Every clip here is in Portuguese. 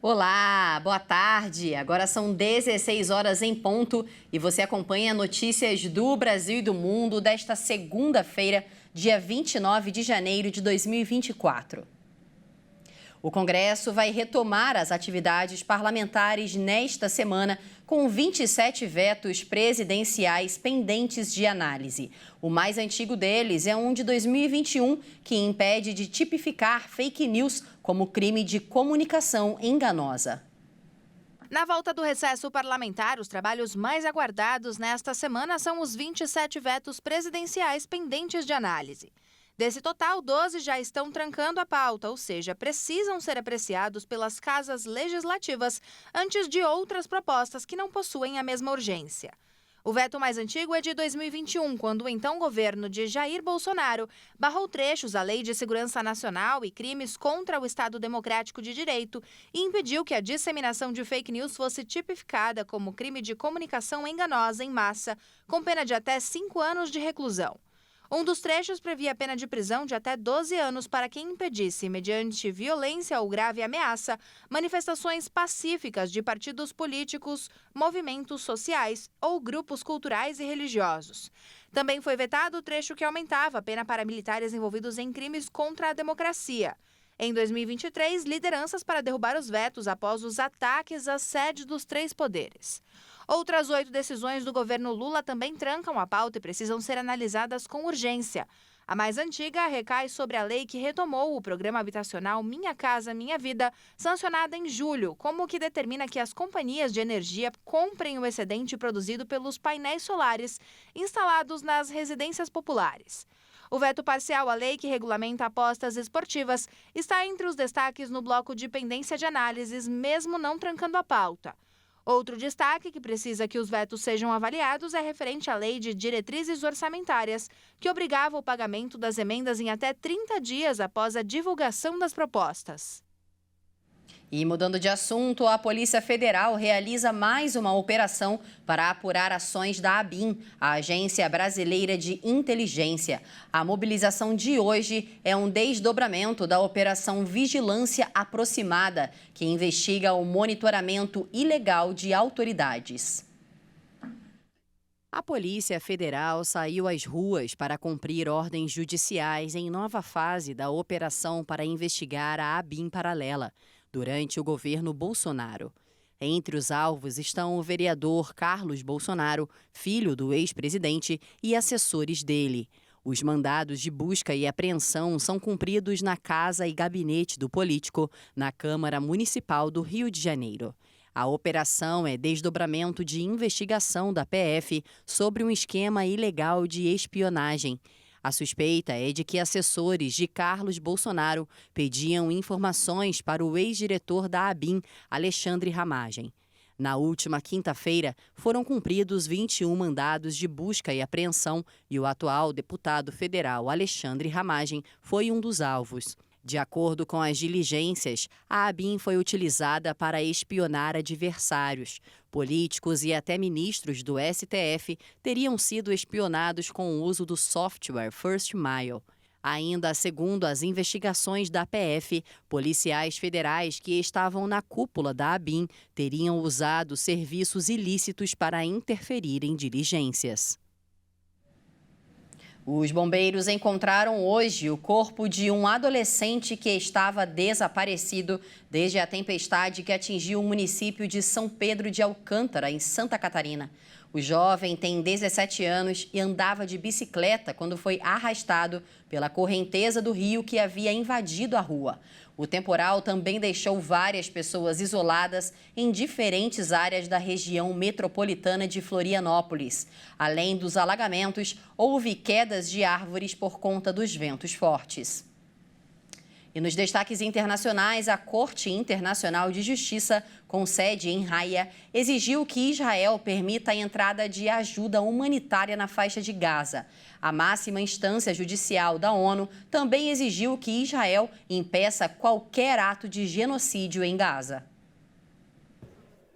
Olá, boa tarde. Agora são 16 horas em ponto e você acompanha notícias do Brasil e do mundo desta segunda-feira, dia 29 de janeiro de 2024. O Congresso vai retomar as atividades parlamentares nesta semana com 27 vetos presidenciais pendentes de análise. O mais antigo deles é um de 2021, que impede de tipificar fake news como crime de comunicação enganosa. Na volta do recesso parlamentar, os trabalhos mais aguardados nesta semana são os 27 vetos presidenciais pendentes de análise. Desse total, 12 já estão trancando a pauta, ou seja, precisam ser apreciados pelas casas legislativas antes de outras propostas que não possuem a mesma urgência. O veto mais antigo é de 2021, quando o então governo de Jair Bolsonaro barrou trechos da Lei de Segurança Nacional e crimes contra o Estado Democrático de Direito e impediu que a disseminação de fake news fosse tipificada como crime de comunicação enganosa em massa, com pena de até 5 anos de reclusão. Um dos trechos previa pena de prisão de até 12 anos para quem impedisse, mediante violência ou grave ameaça, manifestações pacíficas de partidos políticos, movimentos sociais ou grupos culturais e religiosos. Também foi vetado o trecho que aumentava a pena para militares envolvidos em crimes contra a democracia. Em 2023, lideranças para derrubar os vetos após os ataques à sede dos 3 poderes. Outras 8 decisões do governo Lula também trancam a pauta e precisam ser analisadas com urgência. A mais antiga recai sobre a lei que retomou o programa habitacional Minha Casa Minha Vida, sancionada em julho, como o que determina que as companhias de energia comprem o excedente produzido pelos painéis solares instalados nas residências populares. O veto parcial à lei que regulamenta apostas esportivas está entre os destaques no bloco de pendência de análises, mesmo não trancando a pauta. Outro destaque que precisa que os vetos sejam avaliados é referente à Lei de Diretrizes Orçamentárias, que obrigava o pagamento das emendas em até 30 dias após a divulgação das propostas. E mudando de assunto, a Polícia Federal realiza mais uma operação para apurar ações da ABIN, a Agência Brasileira de Inteligência. A mobilização de hoje é um desdobramento da Operação Vigilância Aproximada, que investiga o monitoramento ilegal de autoridades. A Polícia Federal saiu às ruas para cumprir ordens judiciais em nova fase da operação para investigar a ABIN paralela durante o governo Bolsonaro. Entre os alvos estão o vereador Carlos Bolsonaro, filho do ex-presidente, e assessores dele. Os mandados de busca e apreensão são cumpridos na casa e gabinete do político, na Câmara Municipal do Rio de Janeiro. A operação é desdobramento de investigação da PF sobre um esquema ilegal de espionagem. A suspeita é de que assessores de Carlos Bolsonaro pediam informações para o ex-diretor da ABIN, Alexandre Ramagem. Na última quinta-feira, foram cumpridos 21 mandados de busca e apreensão e o atual deputado federal Alexandre Ramagem foi um dos alvos. De acordo com as diligências, a ABIN foi utilizada para espionar adversários. Políticos e até ministros do STF teriam sido espionados com o uso do software First Mile. Ainda segundo as investigações da PF, policiais federais que estavam na cúpula da ABIN teriam usado serviços ilícitos para interferir em diligências. Os bombeiros encontraram hoje o corpo de um adolescente que estava desaparecido desde a tempestade que atingiu o município de São Pedro de Alcântara, em Santa Catarina. O jovem tem 17 anos e andava de bicicleta quando foi arrastado pela correnteza do rio que havia invadido a rua. O temporal também deixou várias pessoas isoladas em diferentes áreas da região metropolitana de Florianópolis. Além dos alagamentos, houve quedas de árvores por conta dos ventos fortes. E nos destaques internacionais, a Corte Internacional de Justiça, com sede em Haia, exigiu que Israel permita a entrada de ajuda humanitária na faixa de Gaza. A máxima instância judicial da ONU também exigiu que Israel impeça qualquer ato de genocídio em Gaza.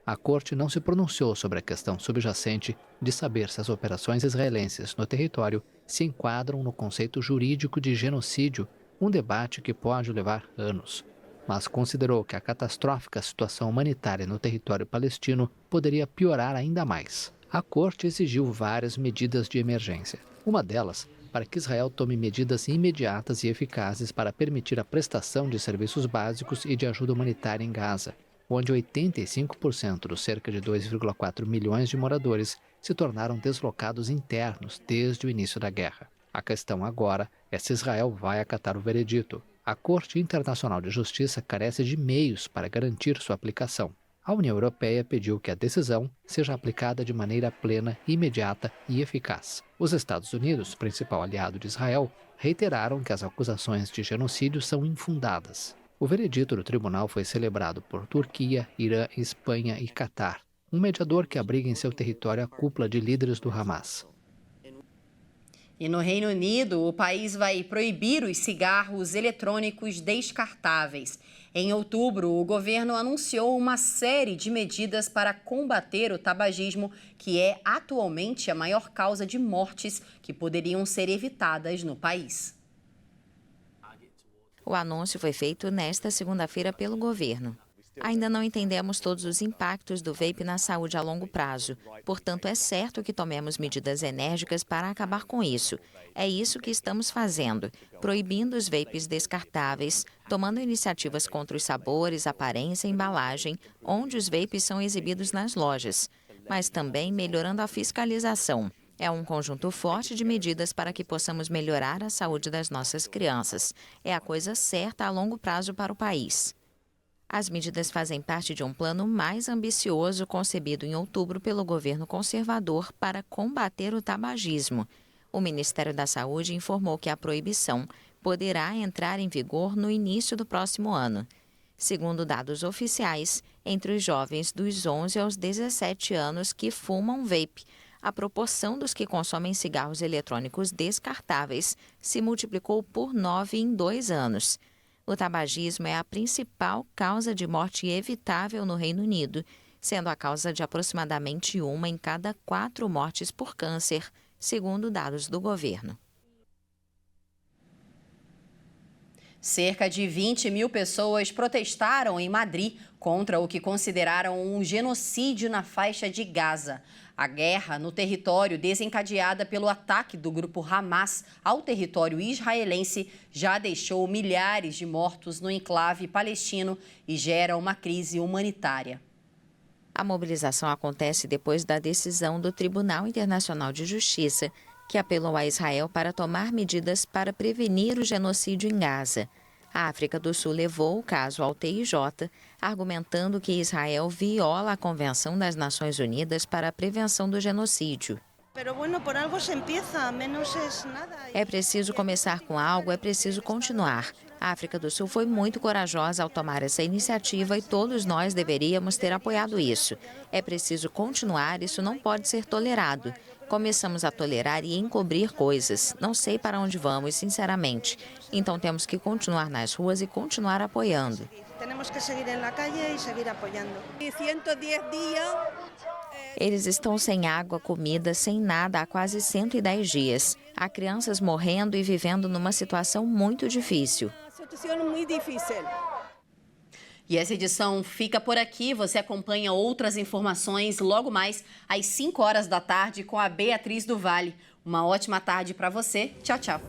A Corte não se pronunciou sobre a questão subjacente de saber se as operações israelenses no território se enquadram no conceito jurídico de genocídio, um debate que pode levar anos. mas considerou que a catastrófica situação humanitária no território palestino poderia piorar ainda mais. A corte exigiu várias medidas de emergência. Uma delas, para que Israel tome medidas imediatas e eficazes para permitir a prestação de serviços básicos e de ajuda humanitária em Gaza, onde 85% dos cerca de 2,4 milhões de moradores se tornaram deslocados internos desde o início da guerra. A questão agora é se Israel vai acatar o veredito. A Corte Internacional de Justiça carece de meios para garantir sua aplicação. A União Europeia pediu que a decisão seja aplicada de maneira plena, imediata e eficaz. Os Estados Unidos, principal aliado de Israel, reiteraram que as acusações de genocídio são infundadas. O veredito do tribunal foi celebrado por Turquia, Irã, Espanha e Catar, um mediador que abriga em seu território a cúpula de líderes do Hamas. E no Reino Unido, o país vai proibir os cigarros eletrônicos descartáveis. Em outubro, o governo anunciou uma série de medidas para combater o tabagismo, que é atualmente a maior causa de mortes que poderiam ser evitadas no país. O anúncio foi feito nesta segunda-feira pelo governo. Ainda não entendemos todos os impactos do vape na saúde a longo prazo. Portanto, é certo que tomemos medidas enérgicas para acabar com isso. É isso que estamos fazendo, proibindo os vapes descartáveis, tomando iniciativas contra os sabores, aparência e embalagem, onde os vapes são exibidos nas lojas, mas também melhorando a fiscalização. É um conjunto forte de medidas para que possamos melhorar a saúde das nossas crianças. É a coisa certa a longo prazo para o país. As medidas fazem parte de um plano mais ambicioso concebido em outubro pelo governo conservador para combater o tabagismo. O Ministério da Saúde informou que a proibição poderá entrar em vigor no início do próximo ano. Segundo dados oficiais, entre os jovens dos 11 aos 17 anos que fumam vape, a proporção dos que consomem cigarros eletrônicos descartáveis se multiplicou por 9 em 2 anos. O tabagismo é a principal causa de morte evitável no Reino Unido, sendo a causa de aproximadamente 1 em cada 4 mortes por câncer, segundo dados do governo. Cerca de 20 mil pessoas protestaram em Madrid contra o que consideraram um genocídio na faixa de Gaza. A guerra no território desencadeada pelo ataque do grupo Hamas ao território israelense já deixou milhares de mortos no enclave palestino e gera uma crise humanitária. A mobilização acontece depois da decisão do Tribunal Internacional de Justiça, que apelou a Israel para tomar medidas para prevenir o genocídio em Gaza. A África do Sul levou o caso ao TIJ, argumentando que Israel viola a Convenção das Nações Unidas para a Prevenção do Genocídio. É preciso começar com algo, é preciso continuar. A África do Sul foi muito corajosa ao tomar essa iniciativa e todos nós deveríamos ter apoiado isso. É preciso continuar, isso não pode ser tolerado. Começamos a tolerar e encobrir coisas. Não sei para onde vamos, sinceramente. Então temos que continuar nas ruas e continuar apoiando. Temos que seguir na calle e seguir apoiando. 110 dias. Eles estão sem água, comida, sem nada há quase 110 dias. Há crianças morrendo e vivendo numa situação muito difícil. Situação muito difícil. E essa edição fica por aqui. Você acompanha outras informações logo mais às 5 horas da tarde com a Beatriz do Vale. Uma ótima tarde para você. Tchau, tchau.